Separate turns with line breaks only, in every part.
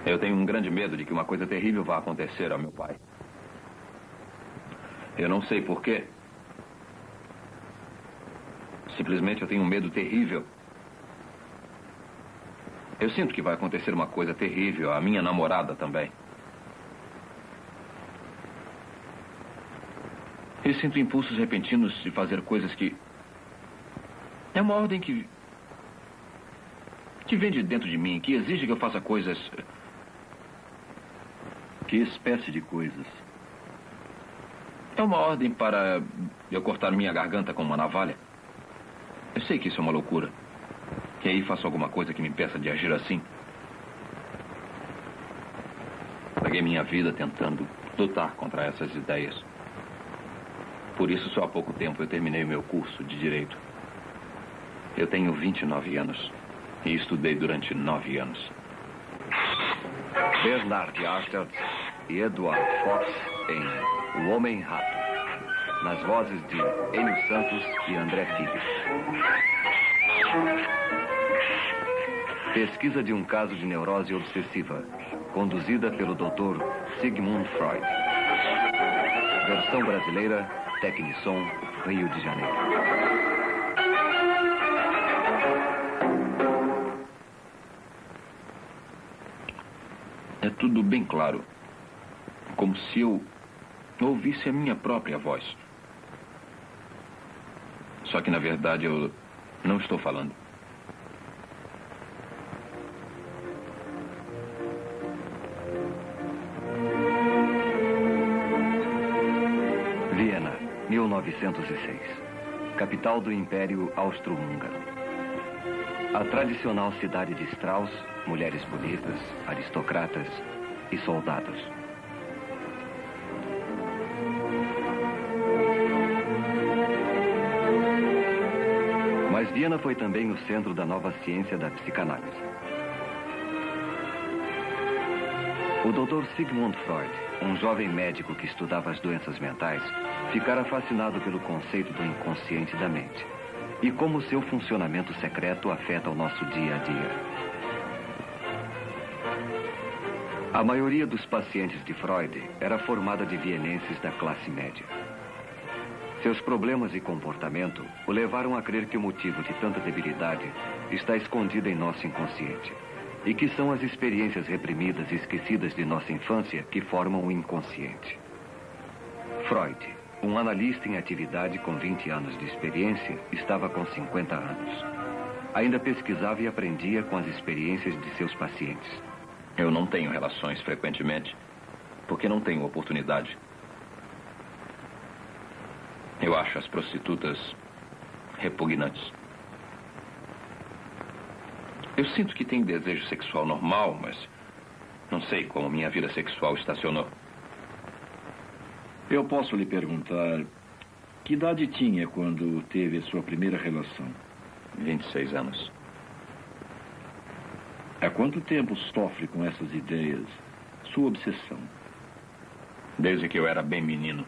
Eu tenho um grande medo de que uma coisa terrível vá acontecer ao meu pai. Eu não sei porquê. Simplesmente eu tenho um medo terrível. Eu sinto que vai acontecer uma coisa terrível à minha namorada também. Eu sinto impulsos repentinos de fazer coisas que... É uma ordem que vem de dentro de mim, que exige que eu faça coisas...
Que espécie de coisas?
É uma ordem para eu cortar minha garganta com uma navalha. Eu sei que isso é uma loucura. E aí faço alguma coisa que me impeça de agir assim. Paguei minha vida tentando lutar contra essas ideias. Por isso, só há pouco tempo eu terminei o meu curso de Direito. Eu tenho 29 anos e estudei durante 9 anos.
Bernard Arthur e Edward Fox em O Homem-Rato, nas vozes de Enio Santos e André Filho. Pesquisa de um caso de neurose obsessiva, conduzida pelo Dr. Sigmund Freud. Versão brasileira, Tecnissom, Rio de Janeiro.
É tudo bem claro. Como se eu ouvisse a minha própria voz. Só que, na verdade, eu não estou falando.
Viena, 1906. Capital do Império Austro-Húngaro. A tradicional cidade de Strauss, mulheres bonitas, aristocratas e soldados. Mas Viena foi também o centro da nova ciência da psicanálise. O Dr. Sigmund Freud, um jovem médico que estudava as doenças mentais, ficara fascinado pelo conceito do inconsciente da mente e como seu funcionamento secreto afeta o nosso dia a dia. A maioria dos pacientes de Freud era formada de vienenses da classe média. Seus problemas e comportamento o levaram a crer que o motivo de tanta debilidade está escondido em nosso inconsciente e que são as experiências reprimidas e esquecidas de nossa infância que formam o inconsciente. Freud, um analista em atividade com 20 anos de experiência, estava com 50 anos. Ainda pesquisava e aprendia com as experiências de seus pacientes.
Eu não tenho relações frequentemente, porque não tenho oportunidade. Eu acho as prostitutas repugnantes. Eu sinto que tenho desejo sexual normal, mas não sei como minha vida sexual estacionou.
Eu posso lhe perguntar, que idade tinha quando teve a sua primeira relação?
26 anos.
Há quanto tempo sofre com essas ideias, sua obsessão?
Desde que eu era bem menino.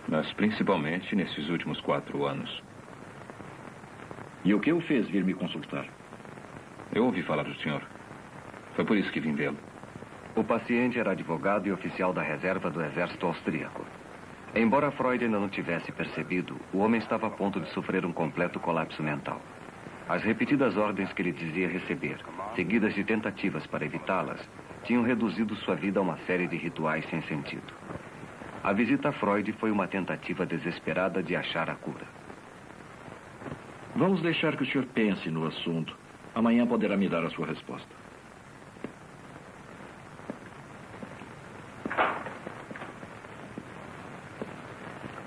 Mas principalmente nesses últimos 4 anos.
E o que o fez vir me consultar?
Eu ouvi falar do senhor. Foi por isso que vim vê-lo.
O paciente era advogado e oficial da reserva do exército austríaco. Embora Freud ainda não tivesse percebido, o homem estava a ponto de sofrer um completo colapso mental. As repetidas ordens que ele dizia receber, seguidas de tentativas para evitá-las, tinham reduzido sua vida a uma série de rituais sem sentido. A visita a Freud foi uma tentativa desesperada de achar a cura.
Vamos deixar que o senhor pense no assunto. Amanhã poderá me dar a sua resposta.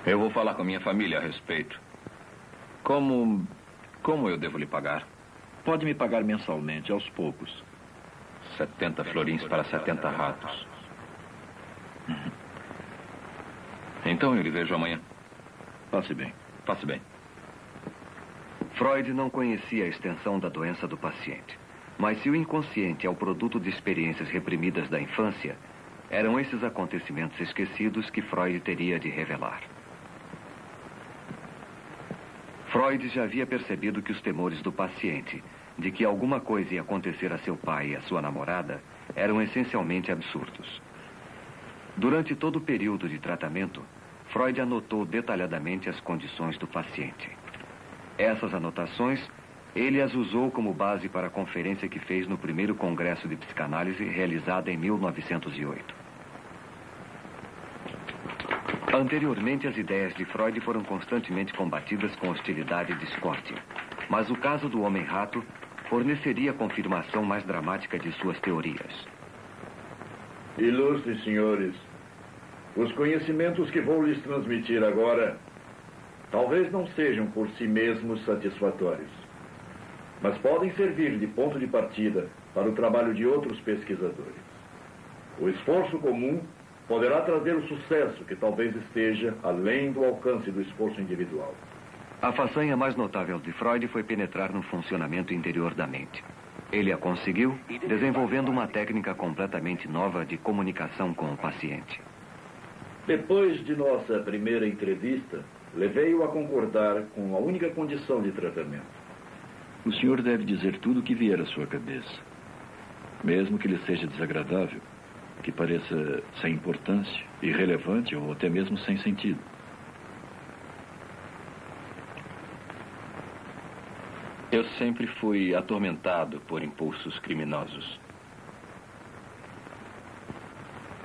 Eu vou falar com minha família a respeito. Como eu devo lhe pagar?
Pode me pagar mensalmente, aos poucos.
70 florins para 70 ratos. Então eu lhe vejo amanhã.
Passe bem.
Passe bem.
Freud não conhecia a extensão da doença do paciente. Mas se o inconsciente é o produto de experiências reprimidas da infância, eram esses acontecimentos esquecidos que Freud teria de revelar. Freud já havia percebido que os temores do paciente de que alguma coisa ia acontecer a seu pai e a sua namorada eram essencialmente absurdos. Durante todo o período de tratamento, Freud anotou detalhadamente as condições do paciente. Essas anotações, ele as usou como base para a conferência que fez no primeiro Congresso de Psicanálise, realizada em 1908. Anteriormente, as ideias de Freud foram constantemente combatidas com hostilidade e discórdia. Mas o caso do homem-rato forneceria a confirmação mais dramática de suas teorias.
Ilustres senhores, os conhecimentos que vou lhes transmitir agora talvez não sejam por si mesmos satisfatórios, mas podem servir de ponto de partida para o trabalho de outros pesquisadores. O esforço comum poderá trazer o sucesso que talvez esteja além do alcance do esforço individual.
A façanha mais notável de Freud foi penetrar no funcionamento interior da mente. Ele a conseguiu desenvolvendo uma técnica completamente nova de comunicação com o paciente.
Depois de nossa primeira entrevista, levei-o a concordar com a única condição de tratamento.
O senhor deve dizer tudo o que vier à sua cabeça, mesmo que lhe seja desagradável, que pareça sem importância, irrelevante ou até mesmo sem sentido.
Eu sempre fui atormentado por impulsos criminosos.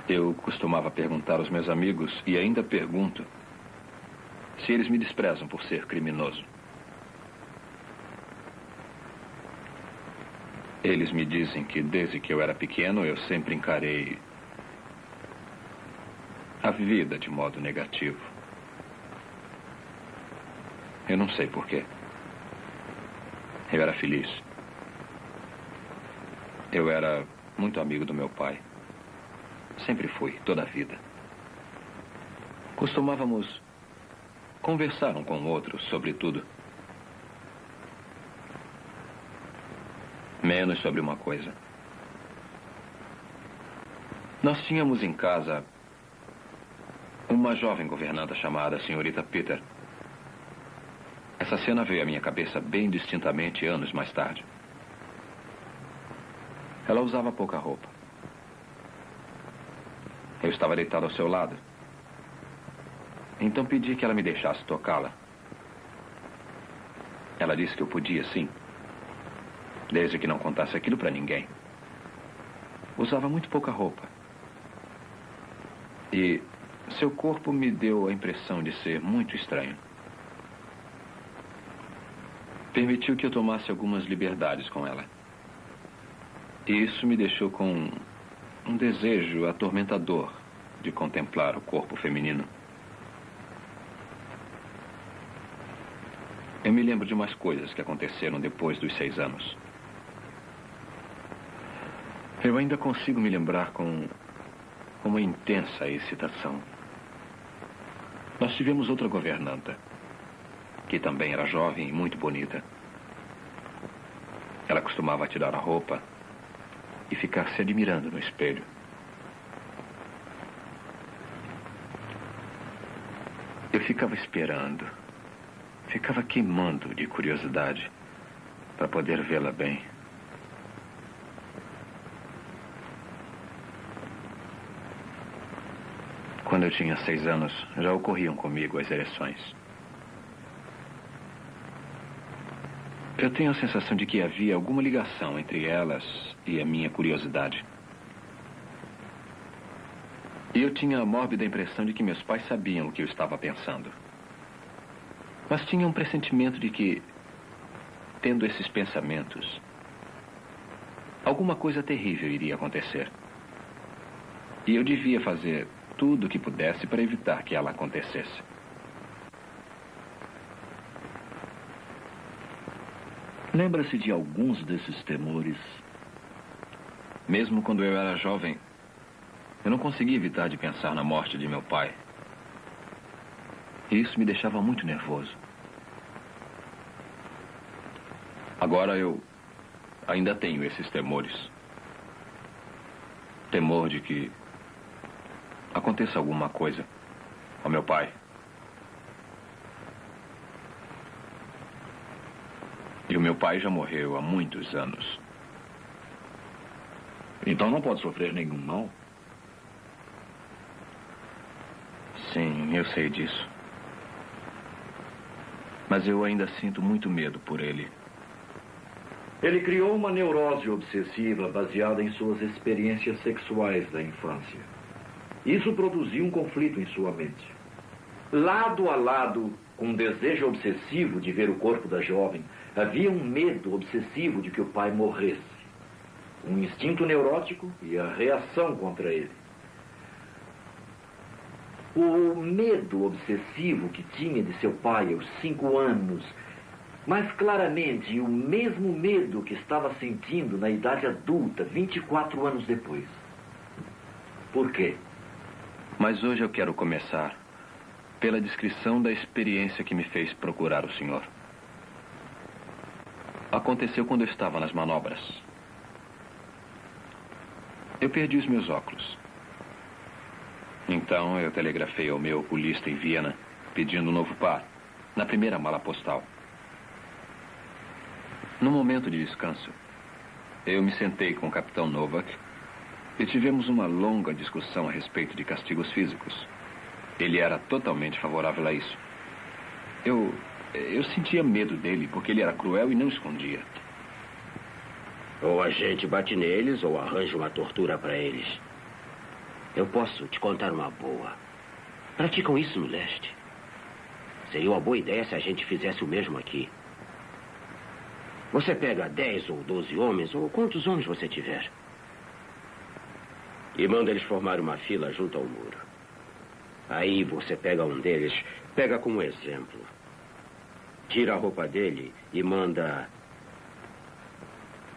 Eu costumava perguntar aos meus amigos, e ainda pergunto, se eles me desprezam por ser criminoso. Eles me dizem que desde que eu era pequeno eu sempre encarei a vida de modo negativo. Eu não sei porquê. Eu era feliz. Eu era muito amigo do meu pai. Sempre fui, toda a vida. Costumávamos conversar um com o outro sobre tudo. Menos sobre uma coisa. Nós tínhamos em casa uma jovem governanta chamada Senhorita Peter. Essa cena veio à minha cabeça bem distintamente anos mais tarde. Ela usava pouca roupa. Eu estava deitado ao seu lado. Então pedi que ela me deixasse tocá-la. Ela disse que eu podia, sim. Desde que não contasse aquilo para ninguém. Usava muito pouca roupa. E seu corpo me deu a impressão de ser muito estranho. Permitiu que eu tomasse algumas liberdades com ela. E isso me deixou com um desejo atormentador de contemplar o corpo feminino. Eu me lembro de mais coisas que aconteceram depois dos 6 anos. Eu ainda consigo me lembrar com uma intensa excitação. Nós tivemos outra governanta, que também era jovem e muito bonita. Ela costumava tirar a roupa e ficar se admirando no espelho. Eu ficava esperando, ficava queimando de curiosidade para poder vê-la bem. Quando eu tinha 6 anos, já ocorriam comigo as ereções. Eu tenho a sensação de que havia alguma ligação entre elas e a minha curiosidade. E eu tinha a mórbida impressão de que meus pais sabiam o que eu estava pensando. Mas tinha um pressentimento de que, tendo esses pensamentos, alguma coisa terrível iria acontecer. E eu devia fazer tudo o que pudesse para evitar que ela acontecesse.
Lembra-se de alguns desses temores?
Mesmo quando eu era jovem, eu não conseguia evitar de pensar na morte de meu pai. E isso me deixava muito nervoso. Agora eu ainda tenho esses temores. Temor de que aconteça alguma coisa ao meu pai. E o meu Meu pai já morreu há muitos anos.
Então não pode sofrer nenhum mal?
Sim, eu sei disso. Mas eu ainda sinto muito medo por ele.
Ele criou uma neurose obsessiva baseada em suas experiências sexuais da infância. Isso produziu um conflito em sua mente. Lado a lado com um desejo obsessivo de ver o corpo da jovem, havia um medo obsessivo de que o pai morresse. Um instinto neurótico e a reação contra ele. O medo obsessivo que tinha de seu pai aos 5 anos, mas claramente o mesmo medo que estava sentindo na idade adulta, 24 anos depois. Por quê?
Mas hoje eu quero começar pela descrição da experiência que me fez procurar o senhor. Aconteceu quando eu estava nas manobras. Eu perdi os meus óculos. Então eu telegrafei ao meu oculista em Viena, pedindo um novo par, na primeira mala postal. No momento de descanso, eu me sentei com o capitão Novak e tivemos uma longa discussão a respeito de castigos físicos. Ele era totalmente favorável a isso. Eu sentia medo dele, porque ele era cruel e não escondia.
Ou a gente bate neles, ou arranja uma tortura para eles. Eu posso te contar uma boa. Praticam isso no leste. Seria uma boa ideia se a gente fizesse o mesmo aqui. Você pega 10 ou 12 homens, ou quantos homens você tiver, e manda eles formar uma fila junto ao muro. Aí você pega um deles, pega como exemplo, tira a roupa dele e manda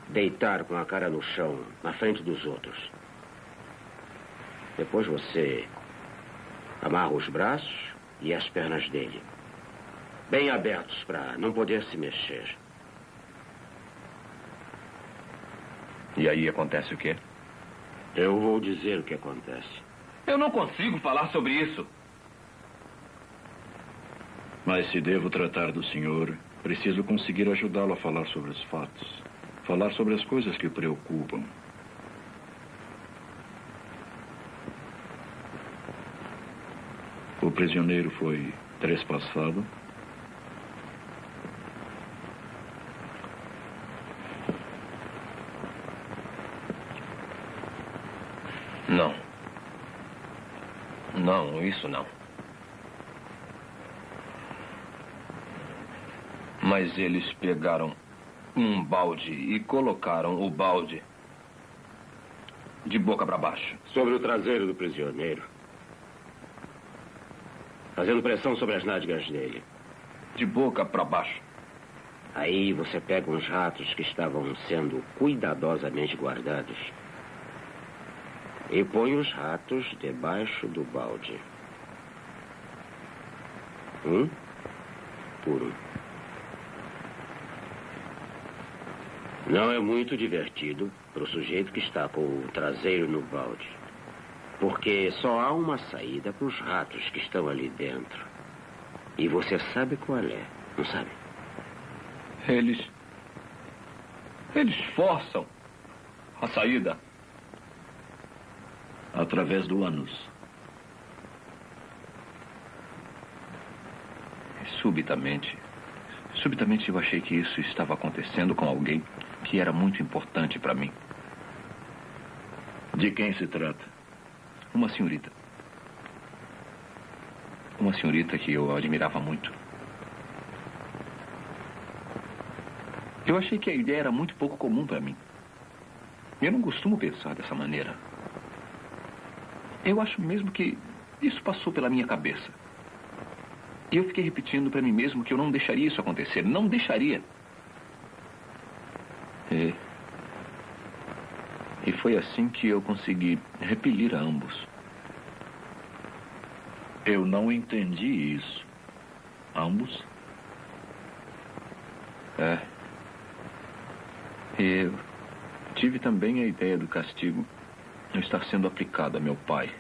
deitar com a cara no chão, na frente dos outros. Depois você amarra os braços e as pernas dele, bem abertos para não poder se mexer.
E aí acontece o quê?
Eu vou dizer o que acontece.
Eu não consigo falar sobre isso.
Mas se devo tratar do senhor, preciso conseguir ajudá-lo a falar sobre os fatos. Falar sobre as coisas que o preocupam. O prisioneiro foi trespassado.
Não. Não, isso não. Mas eles pegaram um balde e colocaram o balde de boca para baixo.
Sobre o traseiro do prisioneiro. Fazendo pressão sobre as nádegas dele.
De boca para baixo.
Aí você pega uns ratos que estavam sendo cuidadosamente guardados e põe os ratos debaixo do balde. Um por um. Não é muito divertido para o sujeito que está com o traseiro no balde, porque só há uma saída para os ratos que estão ali dentro. E você sabe qual é, não sabe?
Eles forçam a saída.
Através do ânus.
Subitamente eu achei que isso estava acontecendo com alguém que era muito importante para mim.
De quem se trata?
Uma senhorita. Uma senhorita que eu admirava muito. Eu achei que a ideia era muito pouco comum para mim. Eu não costumo pensar dessa maneira. Eu acho mesmo que isso passou pela minha cabeça. E eu fiquei repetindo para mim mesmo que eu não deixaria isso acontecer. Não deixaria. E foi assim que eu consegui repelir a ambos.
Eu não entendi isso. Ambos?
E eu tive também a ideia do castigo estar sendo aplicado a meu pai.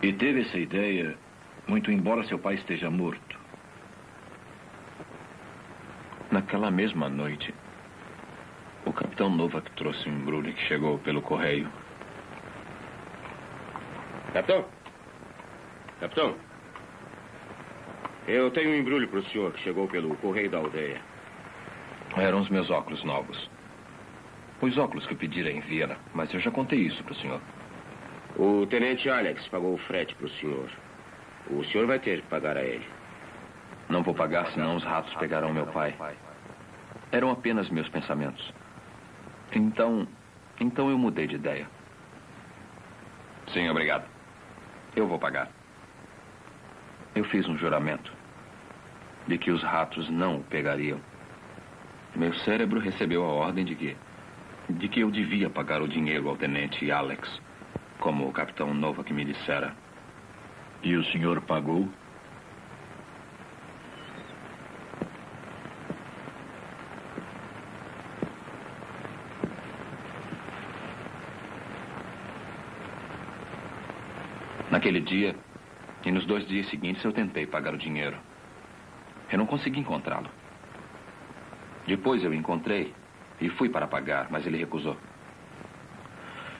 E teve essa ideia, muito embora seu pai esteja morto.
Naquela mesma noite, o capitão Novak trouxe um embrulho que chegou pelo correio.
Capitão? Capitão? Eu tenho um embrulho para o senhor que chegou pelo correio da aldeia.
Eram os meus óculos novos. Os óculos que eu pedira em Viena, mas eu já contei isso para o senhor.
O tenente Alex pagou o frete para o senhor. O senhor vai ter que pagar a ele.
Não vou pagar, senão os ratos pegarão meu pai. Eram apenas meus pensamentos. Então eu mudei de ideia. Sim, obrigado. Eu vou pagar. Eu fiz um juramento de que os ratos não o pegariam. Meu cérebro recebeu a ordem de que eu devia pagar o dinheiro ao tenente Alex, como o capitão Novak me dissera.
E o senhor pagou?
Naquele dia e nos 2 dias seguintes eu tentei pagar o dinheiro. Eu não consegui encontrá-lo. Depois eu o encontrei e fui para pagar, mas ele recusou.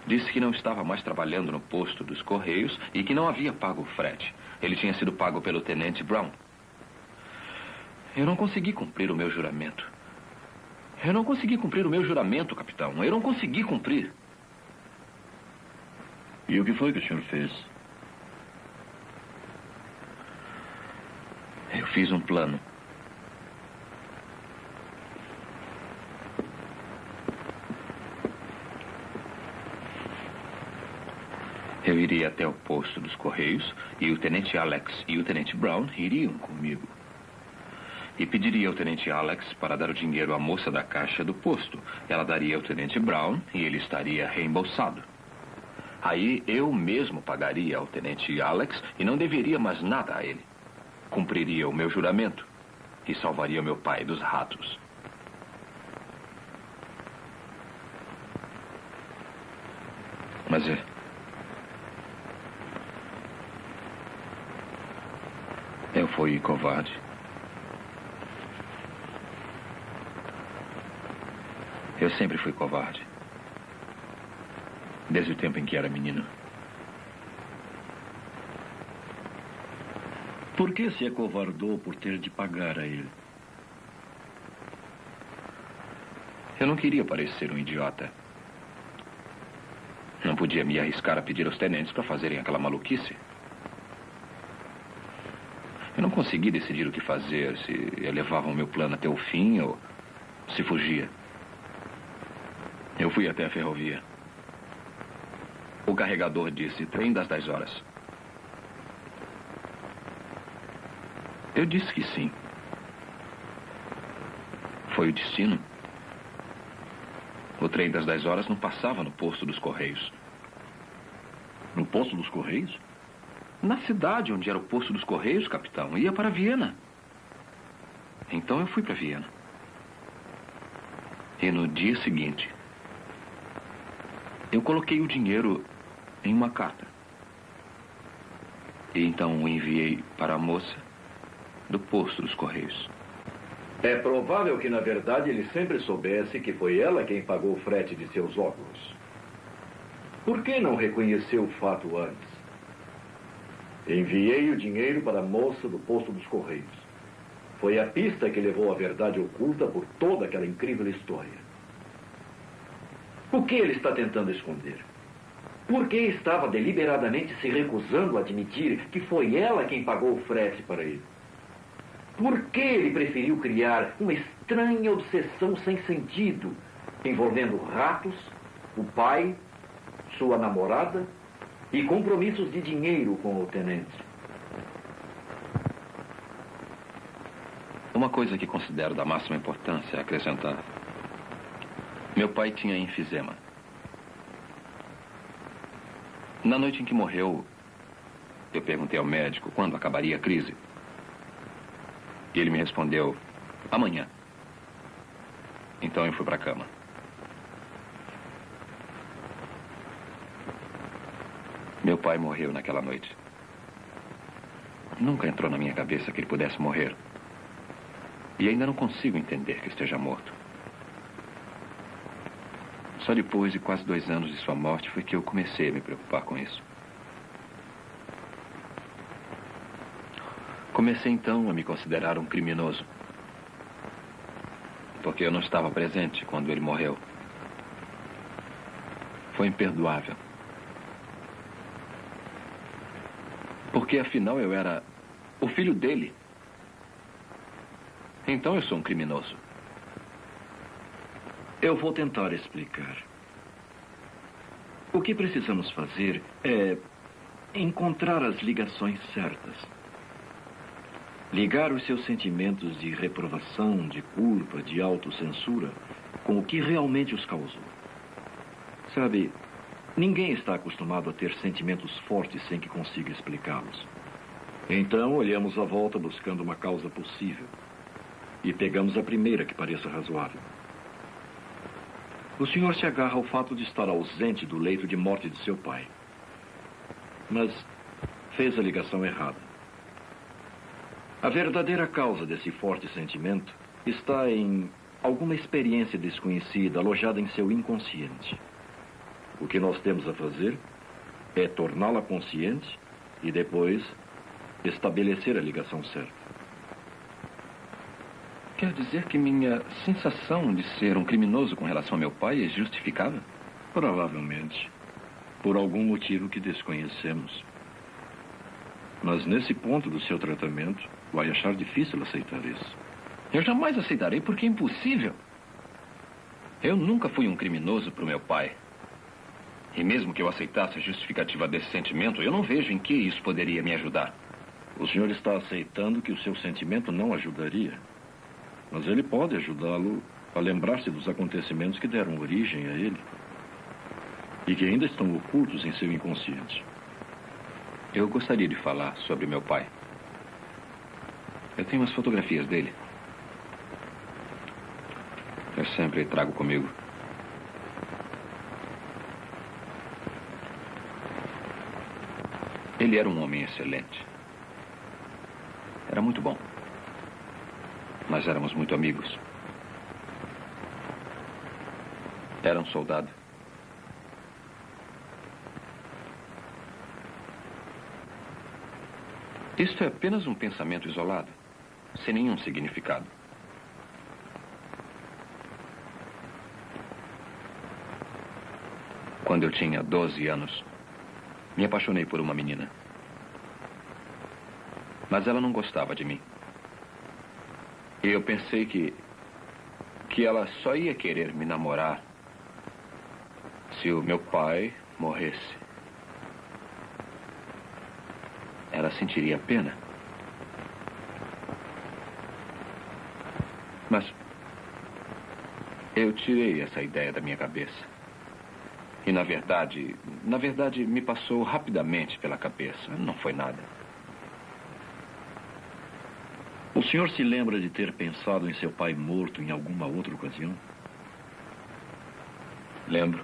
Disse que não estava mais trabalhando no posto dos Correios e que não havia pago o frete. Ele tinha sido pago pelo tenente Brown. Eu não consegui cumprir o meu juramento. Eu não consegui cumprir o meu juramento, capitão. Eu não consegui cumprir.
E o que foi que o senhor fez?
Eu fiz um plano. Eu iria até o posto dos Correios e o tenente Alex e o tenente Brown iriam comigo. E pediria ao tenente Alex para dar o dinheiro à moça da caixa do posto. Ela daria ao tenente Brown e ele estaria reembolsado. Aí eu mesmo pagaria ao tenente Alex e não deveria mais nada a ele. Cumpriria o meu juramento e salvaria meu pai dos ratos. Mas eu fui covarde. Eu sempre fui covarde. Desde o tempo em que era menino.
Por que se acovardou por ter de pagar a ele?
Eu não queria parecer um idiota. Não podia me arriscar a pedir aos tenentes para fazerem aquela maluquice. Eu não consegui decidir o que fazer, se eu levava o meu plano até o fim ou se fugia. Eu fui até a ferrovia. O carregador disse, trem das 10 horas. Eu disse que sim. Foi o destino. O trem das 10 horas não passava no posto dos Correios.
No posto dos Correios?
Na cidade onde era o posto dos Correios, capitão. Ia para Viena. Então eu fui para Viena. E no dia seguinte, eu coloquei o dinheiro em uma carta. E então o enviei para a moça do posto dos Correios.
É provável que, na verdade, ele sempre soubesse que foi ela quem pagou o frete de seus óculos. Por que não reconheceu o fato antes? Enviei o dinheiro para a moça do posto dos Correios. Foi a pista que levou à verdade oculta por toda aquela incrível história. O que ele está tentando esconder? Por que estava deliberadamente se recusando a admitir que foi ela quem pagou o frete para ele? Por que ele preferiu criar uma estranha obsessão sem sentido, envolvendo ratos, o pai, sua namorada e compromissos de dinheiro com o tenente?
Uma coisa que considero da máxima importância é acrescentar. Meu pai tinha enfisema. Na noite em que morreu, eu perguntei ao médico quando acabaria a crise. E ele me respondeu, amanhã. Então eu fui para a cama. Meu pai morreu naquela noite. Nunca entrou na minha cabeça que ele pudesse morrer. E ainda não consigo entender que esteja morto. Só depois de quase 2 anos de sua morte foi que eu comecei a me preocupar com isso. Comecei então a me considerar um criminoso. Porque eu não estava presente quando ele morreu. Foi imperdoável. Porque afinal eu era o filho dele. Então eu sou um criminoso.
Eu vou tentar explicar. O que precisamos fazer é encontrar as ligações certas. Ligar os seus sentimentos de reprovação, de culpa, de autocensura com o que realmente os causou. Sabe, ninguém está acostumado a ter sentimentos fortes sem que consiga explicá-los. Então, olhamos à volta buscando uma causa possível. E pegamos a primeira que pareça razoável. O senhor se agarra ao fato de estar ausente do leito de morte de seu pai. Mas fez a ligação errada. A verdadeira causa desse forte sentimento está em alguma experiência desconhecida alojada em seu inconsciente. O que nós temos a fazer é torná-la consciente e depois estabelecer a ligação certa.
Quer dizer que minha sensação de ser um criminoso com relação ao meu pai é justificável?
Provavelmente. Por algum motivo que desconhecemos. Mas nesse ponto do seu tratamento, vai achar difícil aceitar isso.
Eu jamais aceitarei porque é impossível. Eu nunca fui um criminoso para o meu pai. E mesmo que eu aceitasse a justificativa desse sentimento, eu não vejo em que isso poderia me ajudar.
O senhor está aceitando que o seu sentimento não ajudaria. Mas ele pode ajudá-lo a lembrar-se dos acontecimentos que deram origem a ele. E que ainda estão ocultos em seu inconsciente.
Eu gostaria de falar sobre meu pai. Eu tenho umas fotografias dele. Eu sempre trago comigo. Ele era um homem excelente. Era muito bom. Mas éramos muito amigos. Era um soldado. Isto é apenas um pensamento isolado, sem nenhum significado. Quando eu tinha 12 anos, me apaixonei por uma menina. Mas ela não gostava de mim. E eu pensei que ela só ia querer me namorar se o meu pai morresse. Ela sentiria pena. Mas eu tirei essa ideia da minha cabeça. E na verdade, me passou rapidamente pela cabeça. Não foi nada.
O senhor se lembra de ter pensado em seu pai morto em alguma outra ocasião?
Lembro.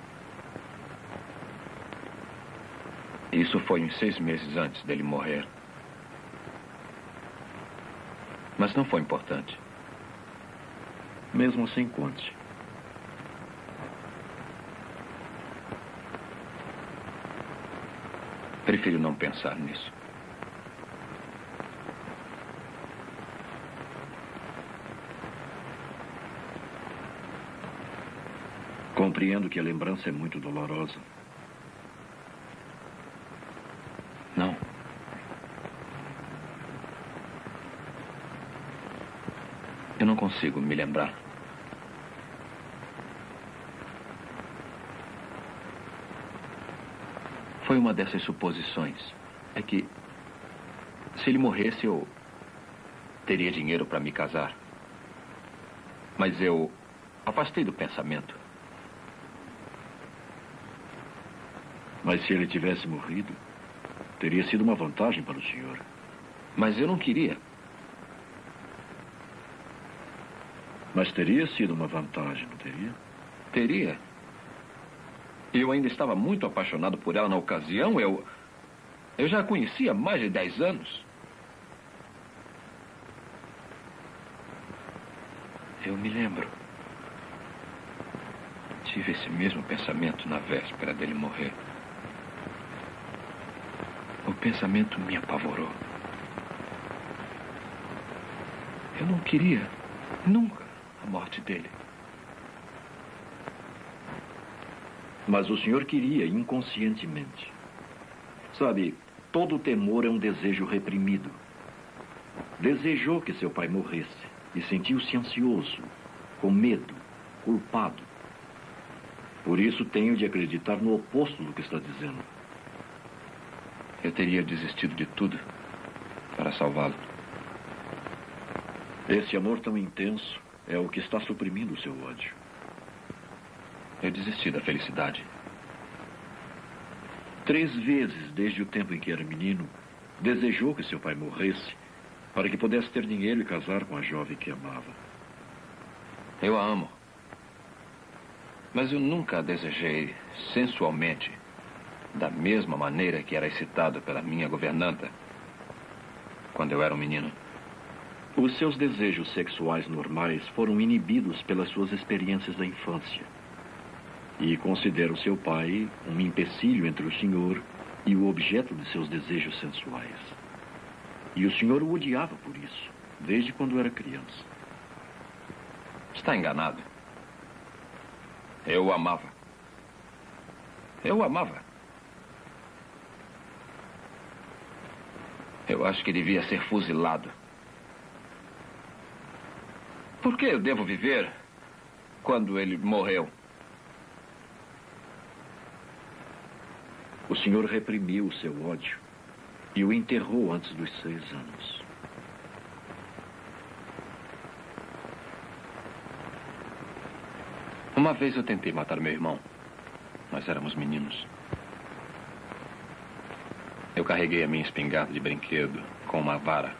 Isso foi uns 6 meses antes dele morrer. Mas não foi importante.
Mesmo assim, conte.
Prefiro não pensar nisso.
Compreendo que a lembrança é muito dolorosa.
Não. Eu não consigo me lembrar. Foi uma dessas suposições. É que, se ele morresse, eu teria dinheiro para me casar. Mas eu afastei do pensamento.
Mas se ele tivesse morrido, teria sido uma vantagem para o senhor.
Mas eu não queria.
Mas teria sido uma vantagem, não teria?
Teria. Eu ainda estava muito apaixonado por ela na ocasião. Eu já a conhecia há mais de 10 anos. Eu me lembro. Tive esse mesmo pensamento na véspera dele morrer. O pensamento me apavorou. Eu não queria, nunca, a morte dele.
Mas o senhor queria inconscientemente. Sabe, todo temor é um desejo reprimido. Desejou que seu pai morresse e sentiu-se ansioso, com medo, culpado. Por isso tenho de acreditar no oposto do que está dizendo.
Eu teria desistido de tudo para salvá-lo.
Esse amor tão intenso é o que está suprimindo o seu ódio.
Eu desisti da felicidade.
3 vezes, desde o tempo em que era menino, desejou que seu pai morresse para que pudesse ter dinheiro e casar com a jovem que amava.
Eu a amo. Mas eu nunca a desejei sensualmente, da mesma maneira que era excitado pela minha governanta quando eu era um menino.
Os seus desejos sexuais normais foram inibidos pelas suas experiências da infância. E considera o seu pai um empecilho entre o senhor e o objeto de seus desejos sensuais. E o senhor o odiava por isso, desde quando era criança.
Está enganado. Eu o amava. Eu o amava. Eu acho que devia ser fuzilado. Por que eu devo viver quando ele morreu?
O senhor reprimiu o seu ódio e o enterrou antes dos 6 anos.
Uma vez eu tentei matar meu irmão. Nós éramos meninos. Eu carreguei a minha espingarda de brinquedo com uma vara.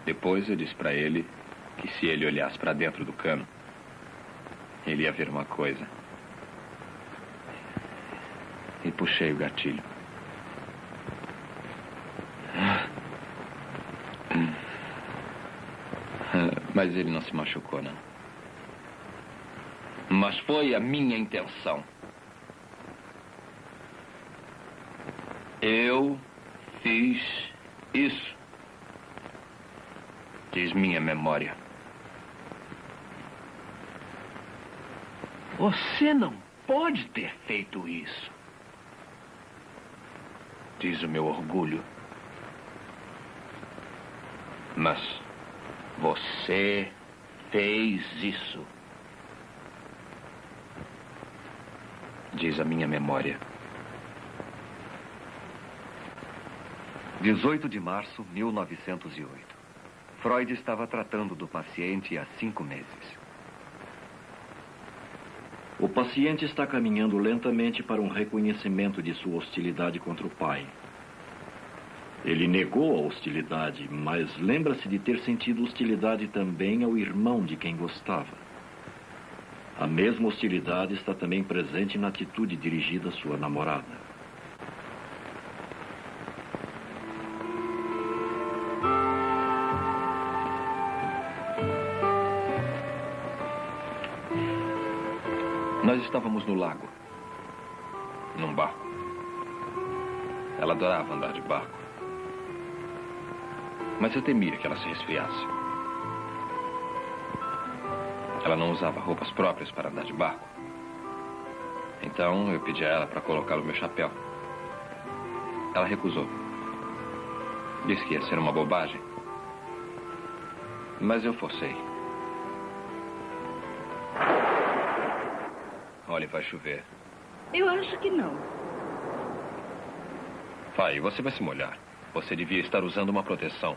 Depois eu disse para ele que se ele olhasse para dentro do cano, ele ia ver uma coisa. E puxei o gatilho. Mas ele não se machucou, não. Mas foi a minha intenção. Eu fiz isso. Diz minha memória. Você não pode ter feito isso. Diz o meu orgulho. Mas você fez isso. Diz a minha memória.
18 de março de 1908. Freud estava tratando do paciente há 5 meses.
O paciente está caminhando lentamente para um reconhecimento de sua hostilidade contra o pai. Ele negou a hostilidade, mas lembra-se de ter sentido hostilidade também ao irmão de quem gostava. A mesma hostilidade está também presente na atitude dirigida à sua namorada.
Nós estávamos no lago, num barco. Ela adorava andar de barco. Mas eu temia que ela se resfriasse. Ela não usava roupas próprias para andar de barco. Então eu pedi a ela para colocar o meu chapéu. Ela recusou. Disse que ia ser uma bobagem. Mas eu forcei. Olha, vai chover.
Eu acho que não.
Vai, você vai se molhar. Você devia estar usando uma proteção.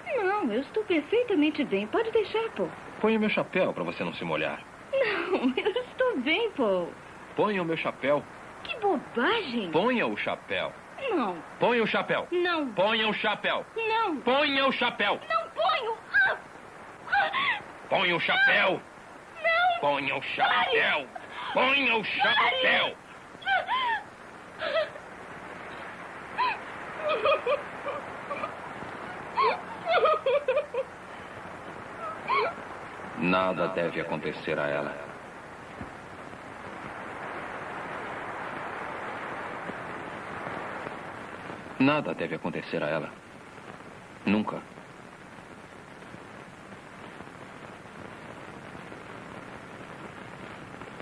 Não, eu estou perfeitamente bem. Pode deixar, Paul.
Ponha o meu chapéu para você não se molhar.
Não, eu estou bem, Paul.
Ponha o meu chapéu.
Que bobagem.
Ponha o chapéu.
Não.
Ponha o chapéu.
Não.
Ponha o chapéu.
Não.
Ponha o chapéu.
Não ponho.
Ponha o chapéu.
Não.
Ponha o chapéu. Ponha o chapéu. Nada deve acontecer a ela. Nada deve acontecer a ela. Nunca.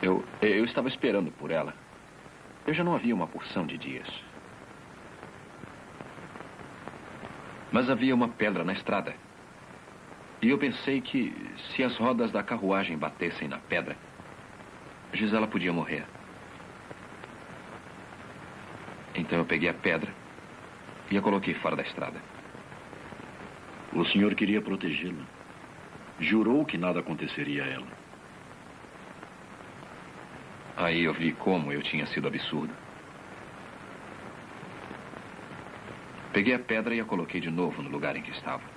Eu estava esperando por ela. Eu já não havia uma porção de dias. Mas havia uma pedra na estrada. E eu pensei que se as rodas da carruagem batessem na pedra, Gisela podia morrer. Então eu peguei a pedra e a coloquei fora da estrada.
O senhor queria protegê-la. Jurou que nada aconteceria a ela.
Aí eu vi como eu tinha sido absurdo. Peguei a pedra e a coloquei de novo no lugar em que estava.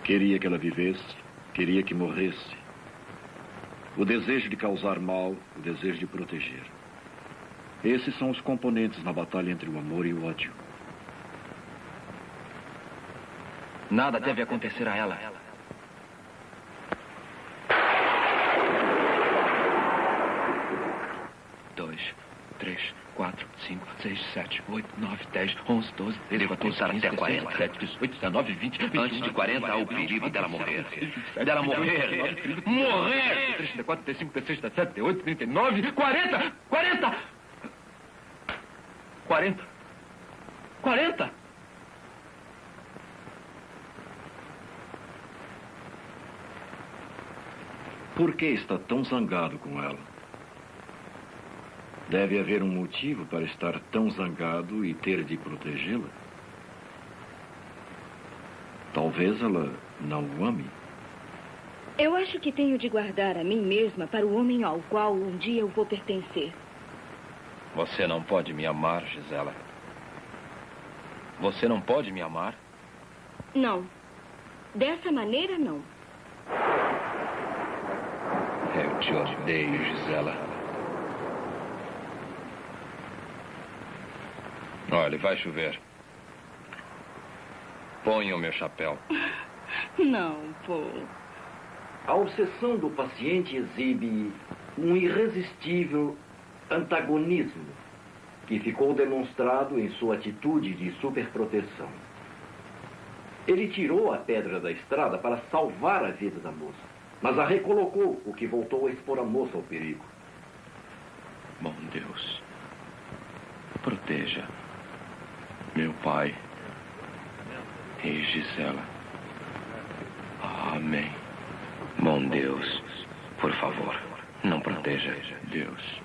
Queria que ela vivesse, queria que morresse. O desejo de causar mal, o desejo de proteger. Esses são os componentes na batalha entre o amor e o ódio.
Nada deve acontecer a ela. 2, 3, 4, 5, 6, 7, 8, 9, 10, 11, 12, 13, 14, 15, 16, 17, 18, 19, 20, 21,
Antes de 40 há o perigo dela morrer.
Dela morrer. Morrer! 34, 35, 36, 37, 38, 39, 40! 40! 40! 40!
Por que está tão zangado com ela? Deve haver um motivo para estar tão zangado e ter de protegê-la. Talvez ela não o ame.
Eu acho que tenho de guardar a mim mesma para o homem ao qual um dia eu vou pertencer.
Você não pode me amar, Gisela. Você não pode me amar?
Não. Dessa maneira, não.
Eu te odeio, Gisela. Olha, vai chover. Ponha o meu chapéu.
Não, Paul.
A obsessão do paciente exibe um irresistível antagonismo que ficou demonstrado em sua atitude de superproteção. Ele tirou a pedra da estrada para salvar a vida da moça, mas a recolocou, o que voltou a expor a moça ao perigo.
Bom Deus, proteja meu pai e Gisela. Amém. Bom Deus, por favor, não proteja. Deus,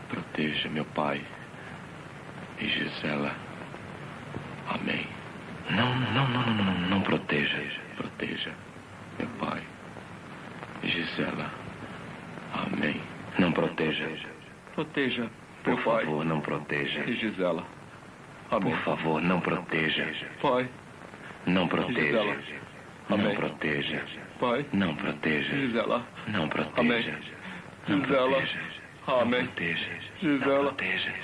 proteja meu pai e Gisela. Amém. Não proteja. Proteja meu pai e Gisela. Amém. Não proteja. Proteja, por favor, não proteja. E Gisela. Amém. Por favor, não proteja. Pai. Não proteja. Não proteja. Pai. Não proteja. Gisela. Não proteja. Não proteja. Amém. Gisela.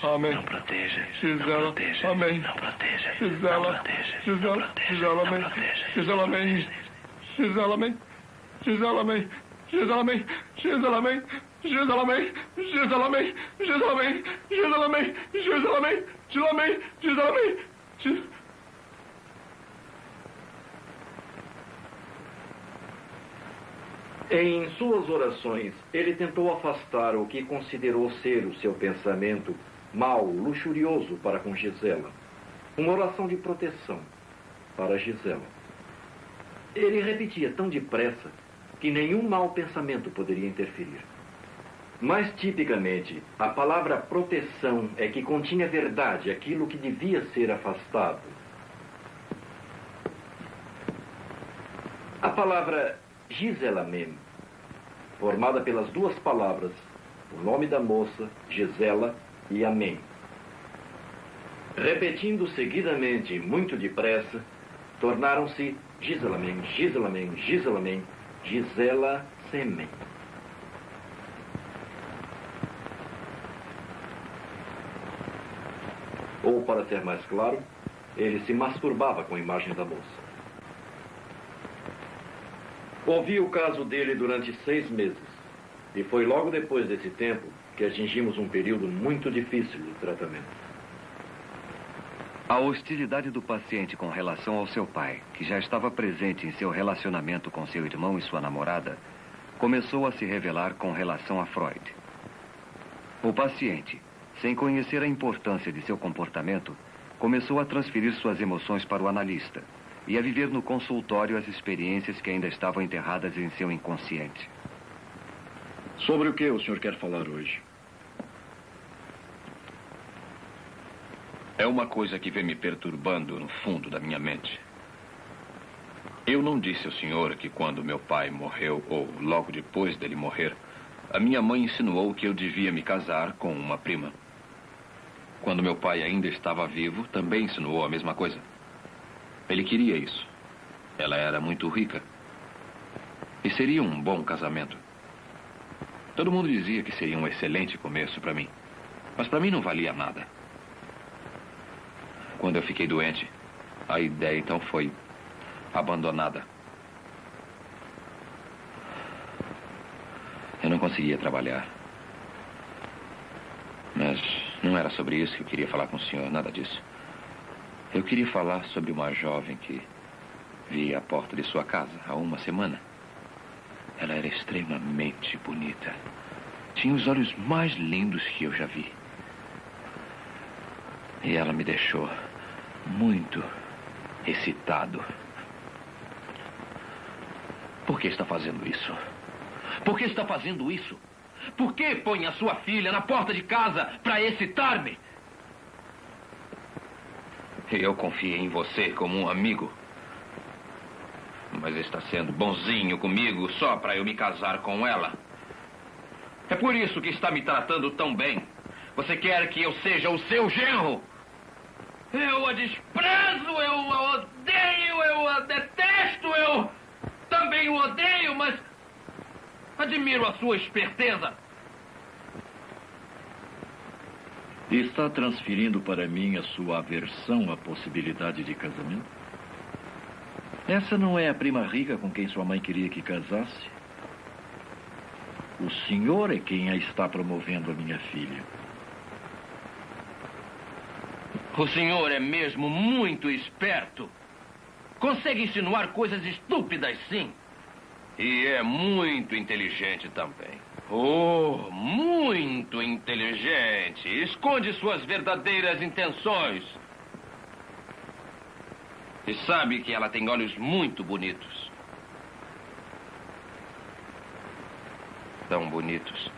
Amém. Não proteja. Gisela. Amém. Não proteja. Gisela. Gisela. Gisela. Amém. Gisela. Amém. Gisela. Amém. Gisela. Amém. Gisela. Amém. Gisela. Amém. Gisela. Amém. Gisela. Amém. Gisela. Amém. Gisela. Amém. Gisela. Amém. Gisela. Amém. Gisela. Amém.
Em suas orações, ele tentou afastar o que considerou ser o seu pensamento mau, luxurioso para com Gisela. Uma oração de proteção para Gisela. Ele repetia tão depressa que nenhum mau pensamento poderia interferir. Mais tipicamente, a palavra proteção é que continha verdade, aquilo que devia ser afastado. A palavra Gisela mesmo,
formada pelas duas palavras, o nome da moça, Gisela, e amém. Repetindo seguidamente, muito depressa, tornaram-se Giselamen, Giselamen, Giselamen, Gisela Semen. Ou, para ser mais claro, ele se masturbava com a imagem da moça. Ouvi o caso dele durante 6 meses. E foi logo depois desse tempo que atingimos um período muito difícil de tratamento.
A hostilidade do paciente com relação ao seu pai, que já estava presente em seu relacionamento com seu irmão e sua namorada, começou a se revelar com relação a Freud. O paciente, sem conhecer a importância de seu comportamento, começou a transferir suas emoções para o analista e a viver no consultório as experiências que ainda estavam enterradas em seu inconsciente.
Sobre o que o senhor quer falar hoje?
É uma coisa que vem me perturbando no fundo da minha mente. Eu não disse ao senhor que quando meu pai morreu, ou logo depois dele morrer, a minha mãe insinuou que eu devia me casar com uma prima. Quando meu pai ainda estava vivo, também insinuou a mesma coisa. Ele queria isso. Ela era muito rica. E seria um bom casamento. Todo mundo dizia que seria um excelente começo para mim. Mas para mim não valia nada. Quando eu fiquei doente, a ideia então foi abandonada. Eu não conseguia trabalhar. Mas não era sobre isso que eu queria falar com o senhor, nada disso. Eu queria falar sobre uma jovem que vi à porta de sua casa há uma semana. Ela era extremamente bonita. Tinha os olhos mais lindos que eu já vi. E ela me deixou muito excitado. Por que está fazendo isso? Por que está fazendo isso? Por que põe a sua filha na porta de casa para excitar-me? Eu confiei em você como um amigo. Mas está sendo bonzinho comigo só para eu me casar com ela. É por isso que está me tratando tão bem. Você quer que eu seja o seu genro? Eu a desprezo, eu a odeio, eu a detesto, eu também o odeio, mas admiro a sua esperteza.
Está transferindo para mim a sua aversão à possibilidade de casamento? Essa não é a prima rica com quem sua mãe queria que casasse? O senhor é quem a está promovendo a minha filha.
O senhor é mesmo muito esperto. Consegue insinuar coisas estúpidas, sim. E é muito inteligente também. Oh, muito inteligente. Esconde suas verdadeiras intenções. E sabe que ela tem olhos muito bonitos. Tão bonitos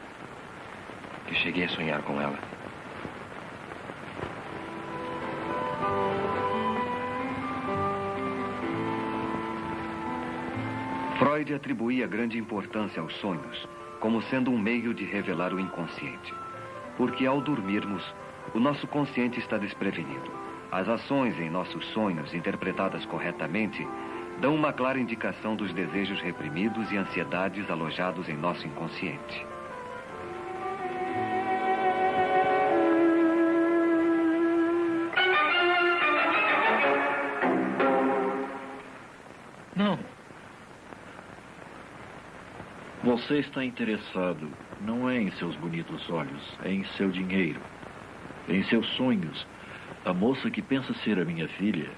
que cheguei a sonhar com ela.
Freud atribuía grande importância aos sonhos, como sendo um meio de revelar o inconsciente. Porque ao dormirmos, o nosso consciente está desprevenido. As ações em nossos sonhos, interpretadas corretamente, dão uma clara indicação dos desejos reprimidos e ansiedades alojados em nosso inconsciente.
Não. Você está interessado não é em seus bonitos olhos, é em seu dinheiro, em seus sonhos. A moça que pensa ser a minha filha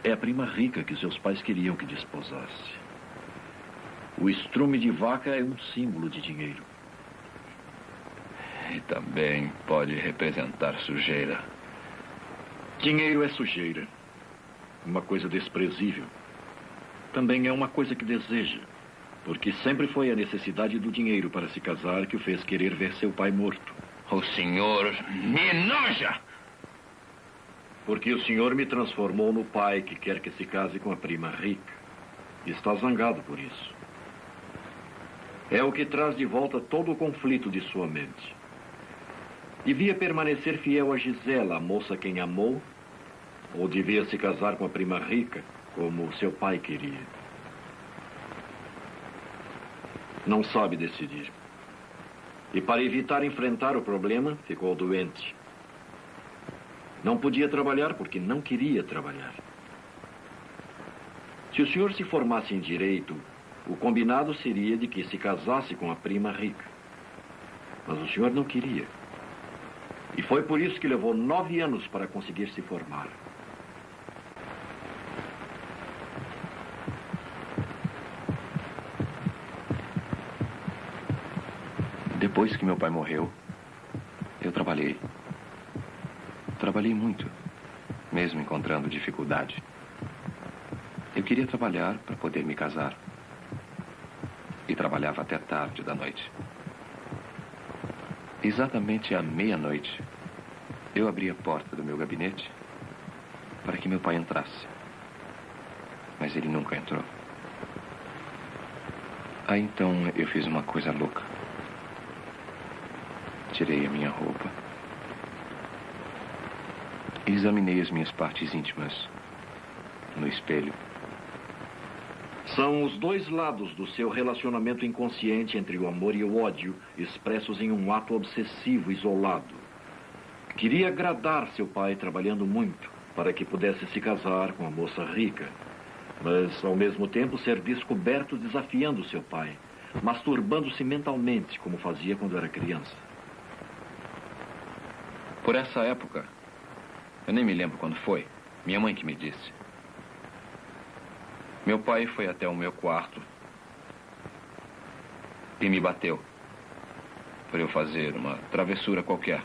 é a prima rica que seus pais queriam que desposasse. O estrume de vaca é um símbolo de dinheiro.
E também pode representar sujeira.
Dinheiro é sujeira. Uma coisa desprezível. Também é uma coisa que deseja. Porque sempre foi a necessidade do dinheiro para se casar que o fez querer ver seu pai morto.
O senhor me enoja!
Porque o senhor me transformou no pai que quer que se case com a prima rica. E está zangado por isso. É o que traz de volta todo o conflito de sua mente. Devia permanecer fiel a Gisela, a moça quem amou, ou devia se casar com a prima rica, como seu pai queria? Não sabe decidir. E para evitar enfrentar o problema, ficou doente. Não podia trabalhar porque não queria trabalhar. Se o senhor se formasse em direito, o combinado seria de que se casasse com a prima rica. Mas o senhor não queria. E foi por isso que levou 9 anos para conseguir se formar.
Depois que meu pai morreu, eu trabalhei. Trabalhei muito, mesmo encontrando dificuldade. Eu queria trabalhar para poder me casar. E trabalhava até tarde da noite. Exatamente à meia-noite, eu abri a porta do meu gabinete para que meu pai entrasse. Mas ele nunca entrou. Aí então eu fiz uma coisa louca. Tirei a minha roupa. E examinei as minhas partes íntimas no espelho.
São os dois lados do seu relacionamento inconsciente entre o amor e o ódio, expressos em um ato obsessivo isolado. Queria agradar seu pai trabalhando muito, para que pudesse se casar com a moça rica, mas ao mesmo tempo ser descoberto desafiando seu pai, masturbando-se mentalmente, como fazia quando era criança.
Por essa época, eu nem me lembro quando foi, minha mãe que me disse. Meu pai foi até o meu quarto e me bateu por eu fazer uma travessura qualquer.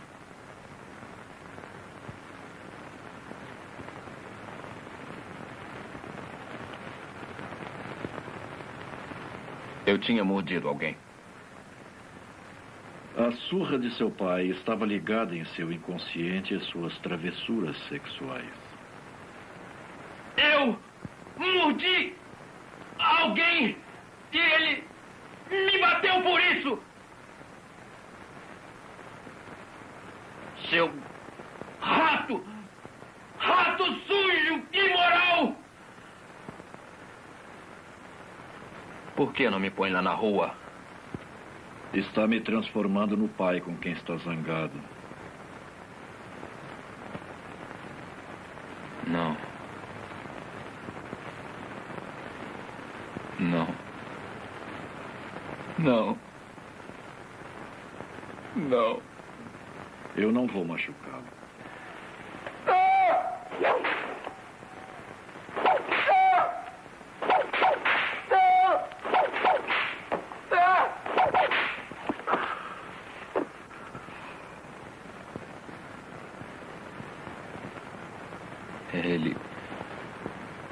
Eu tinha mordido alguém.
A surra de seu pai estava ligada em seu inconsciente às suas travessuras sexuais.
Eu mordi alguém e ele me bateu por isso. Seu rato! Rato sujo, imoral! Por que não me põe lá na rua?
Está me transformando no pai com quem está zangado.
Não. Não. Não. Não.
Eu não vou machucá-lo.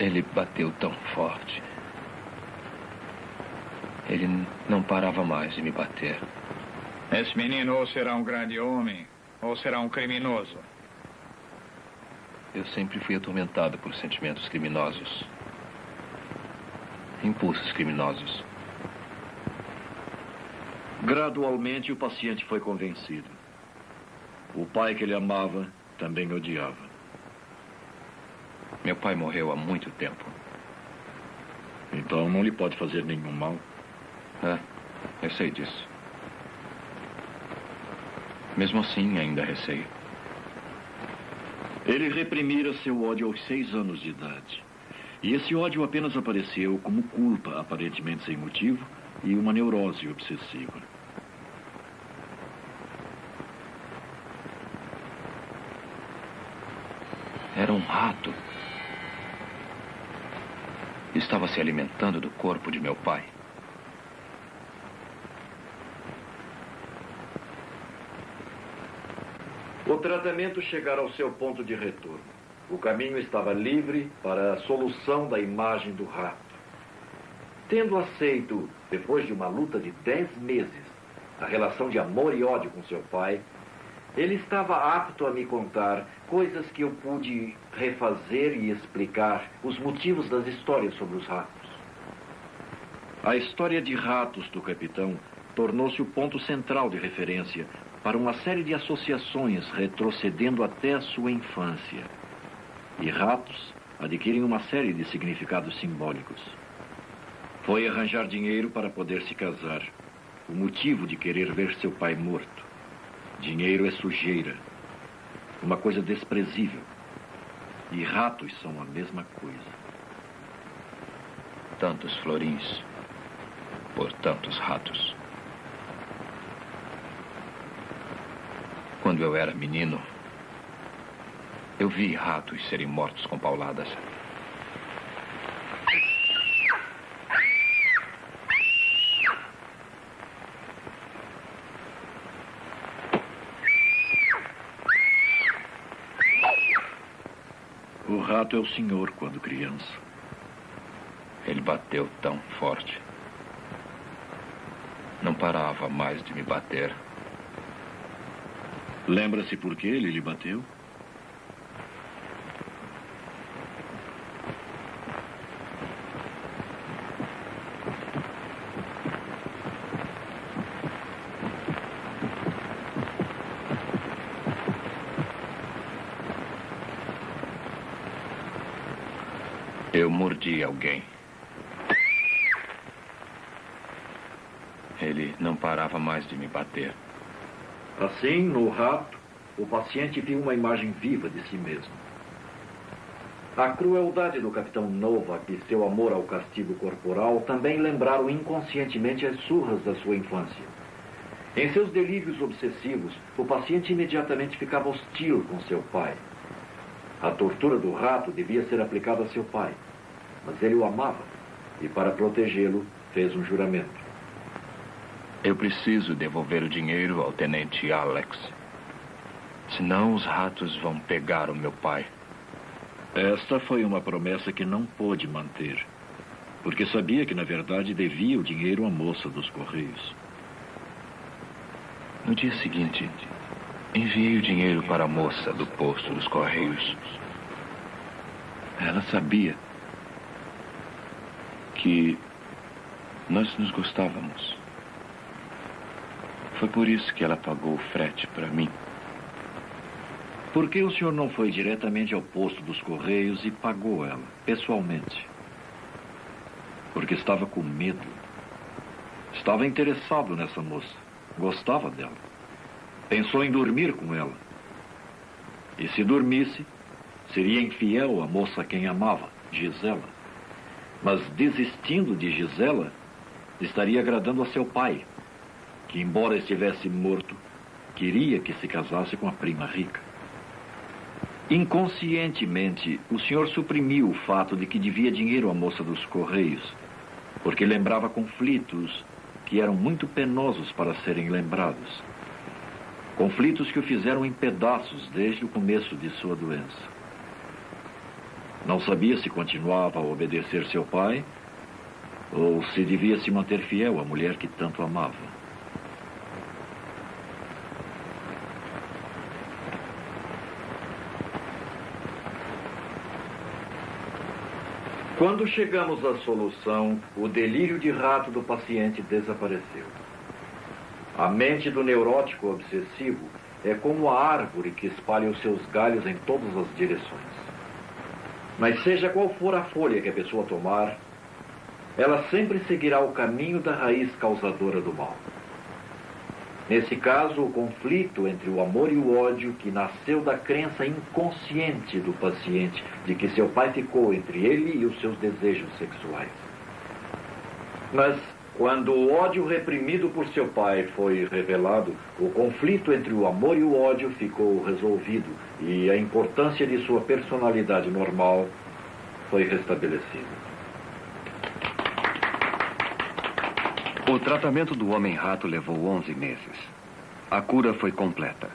Ele bateu tão forte. Ele não parava mais de me bater.
Esse menino ou será um grande homem, ou será um criminoso.
Eu sempre fui atormentado por sentimentos criminosos. Impulsos criminosos.
Gradualmente, o paciente foi convencido. O pai que ele amava também odiava.
Meu pai morreu há muito tempo.
Então não lhe pode fazer nenhum mal.
Eu sei disso. Mesmo assim, ainda receio.
Ele reprimira seu ódio aos 6 anos de idade. E esse ódio apenas apareceu como culpa, aparentemente sem motivo, e uma neurose obsessiva.
Era um rato. Estava se alimentando do corpo de meu pai.
O tratamento chegara ao seu ponto de retorno. O caminho estava livre para a solução da imagem do rato. Tendo aceito, depois de uma luta de 10 meses, a relação de amor e ódio com seu pai, ele estava apto a me contar coisas que eu pude refazer e explicar os motivos das histórias sobre os ratos.
A história de ratos do capitão tornou-se o ponto central de referência para uma série de associações retrocedendo até a sua infância. E ratos adquirem uma série de significados simbólicos. Foi arranjar dinheiro para poder se casar. O motivo de querer ver seu pai morto. Dinheiro é sujeira. Uma coisa desprezível. E ratos são a mesma coisa.
Tantos florins por tantos ratos. Quando eu era menino, eu vi ratos serem mortos com pauladas.
O rato é o senhor quando criança.
Ele bateu tão forte. Não parava mais de me bater.
Lembra-se por que ele lhe bateu?
Eu mordi alguém. Ele não parava mais de me bater.
Assim, no rato, o paciente viu uma imagem viva de si mesmo. A crueldade do capitão Novak e seu amor ao castigo corporal também lembraram inconscientemente as surras da sua infância. Em seus delírios obsessivos, o paciente imediatamente ficava hostil com seu pai. A tortura do rato devia ser aplicada a seu pai, mas ele o amava e, para protegê-lo, fez um juramento.
Eu preciso devolver o dinheiro ao tenente Alex. Senão os ratos vão pegar o meu pai.
Esta foi uma promessa que não pôde manter, porque sabia que, na verdade, devia o dinheiro à moça dos Correios.
No dia seguinte, enviei o dinheiro para a moça do posto dos Correios. Ela sabia que nós nos gostávamos. Foi por isso que ela pagou o frete para mim.
Por que o senhor não foi diretamente ao posto dos Correios e pagou ela, pessoalmente? Porque estava com medo. Estava interessado nessa moça. Gostava dela. Pensou em dormir com ela. E se dormisse, seria infiel à moça a quem amava, Gisela. Mas desistindo de Gisela, estaria agradando a seu pai, que, embora estivesse morto, queria que se casasse com a prima rica. Inconscientemente, o senhor suprimiu o fato de que devia dinheiro à moça dos Correios, porque lembrava conflitos que eram muito penosos para serem lembrados. Conflitos que o fizeram em pedaços desde o começo de sua doença. Não sabia se continuava a obedecer seu pai ou se devia se manter fiel à mulher que tanto amava. Quando chegamos à solução, o delírio de rato do paciente desapareceu. A mente do neurótico obsessivo é como a árvore que espalha os seus galhos em todas as direções. Mas seja qual for a folha que a pessoa tomar, ela sempre seguirá o caminho da raiz causadora do mal. Nesse caso, o conflito entre o amor e o ódio que nasceu da crença inconsciente do paciente de que seu pai ficou entre ele e os seus desejos sexuais. Mas, quando o ódio reprimido por seu pai foi revelado, o conflito entre o amor e o ódio ficou resolvido e a importância de sua personalidade normal foi restabelecida.
O tratamento do homem-rato levou 11 meses. A cura foi completa.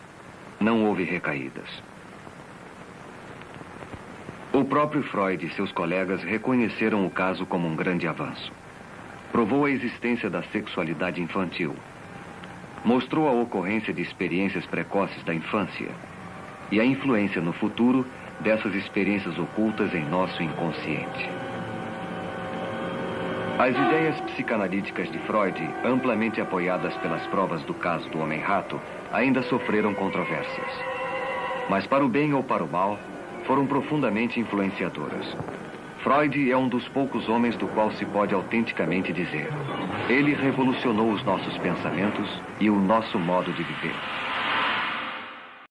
Não houve recaídas. O próprio Freud e seus colegas reconheceram o caso como um grande avanço. Provou a existência da sexualidade infantil. Mostrou a ocorrência de experiências precoces da infância e a influência no futuro dessas experiências ocultas em nosso inconsciente. As ideias psicanalíticas de Freud, amplamente apoiadas pelas provas do caso do homem-rato, ainda sofreram controvérsias. Mas para o bem ou para o mal, foram profundamente influenciadoras. Freud é um dos poucos homens do qual se pode autenticamente dizer: ele revolucionou os nossos pensamentos e o nosso modo de viver.